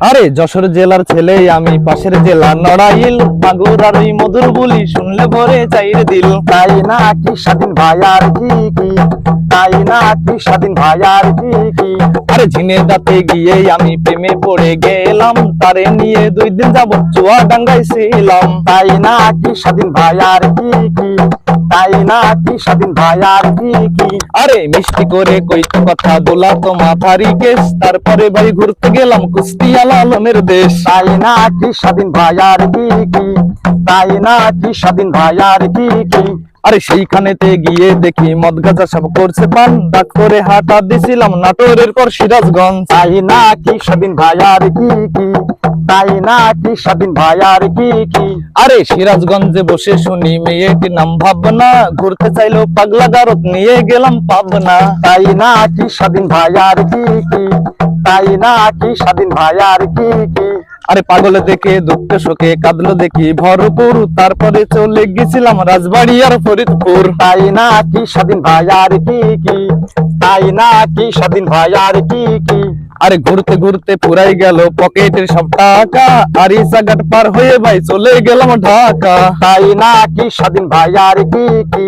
আরে যশোর জেলার ছেলে আমি, পাশের জেলা নড়াইল, মাগুরার ওই মধুর বুলি শুনলে ভরে চাইর দিল। তাই না কি স্বাধীন ভাই আর কি কি, তাই না কি স্বাধীন ভাই আর কি কি। আরে ঝিনে দাতে গিয়ে আমি প্রেমে পড়ে গেলাম, তারে নিয়ে 2 দিন যাবত চুয়াডাঙ্গায় ছিলাম। তাই না কি স্বাধীন ভাই আর কি কি, তাই না কি স্বাধীন ভাই আর কি কি। আরে মিষ্টি করে কইতে কথা বলা তো মাথারি কেস, তারপরে ভাই ঘুরতে গেলাম কুষ্টিয়া লালনের দেশ। তাই না কি স্বাধীন ভাই আর কি কি, তাই না কি স্বাধীন ভাই আর কি কি। আরে সেইখানেতে গিয়ে দেখি মদ গাঁজা সব করছে পান, ডাক করে হাঁটা দিছিলাম নাটোরের পর সিরাজগঞ্জ। তাই না কি স্বাধীন ভাই আর কি কি, তাই না কি স্বাধীন ভাই আর কি কি। আরে সিরাজগঞ্জে বসে শুনি মেয়েটির নাম ভাবনা, ঘুরতে চাইলো পাগলা গারত নিয়ে গেলাম পাবনা। তাই না কি স্বাধীন ভাই আর কি কি, তাই না কি স্বাধীন ভাই আর কি কি। আরে পাগলে দেখে দুঃখ শোকে কাঁদলো দেখি ভরপুর, তারপরে চলে গেছিলাম রাজবাড়ি আর ফরিদপুর। তাই না কি স্বাধীন ভাই আর কি কি, তাই না কি স্বাধীন ভাই আর কি কি। আরে ঘুরতে ঘুরতে পুরাই গেল পকেটের সব টাকা, আর ইসাঘাট পার হয়ে ভাই চলে গেলাম ঢাকা। তাই না কি স্বাধীন ভাই আর কি কি,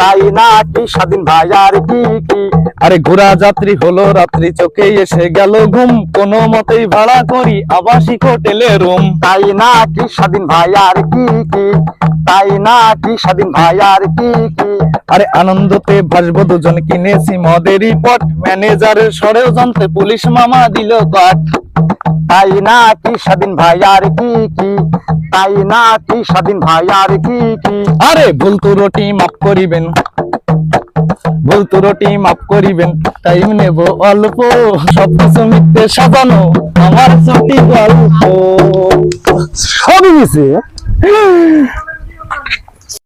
তাই না কি স্বাধীন ভাই আর কি কি। আরে ঘোড়া যাত্রী হলো রাত্রি, চোখে এসে গেল ঘুম, কোনো মতেই ভাড়া করি আবাসিক হোটেলে রুম। তাই না কি স্বাধীন ভাই আর কি কি, তাই না কি স্বাধীন ভাই আর কি কি। আরে আনন্দতে ভাসবো দুজন, কিনেছি মদেরই পট, ম্যানেজারের সরেও জানতে পুলিশ মামা দিল কাঠ। তাই না কি স্বাধীন ভাই আর কি কি, তাই না কি স্বাধীন ভাই আর কি কি। আরে ভুল ত্রুটি মাফ করিবেন, ভুল ত্রুটি মাফ করিবেন, টাইম নেব অল্প, সবকিছু মিথ্যে সাজানো আমার ছোটি গল্প। সবই মিছে।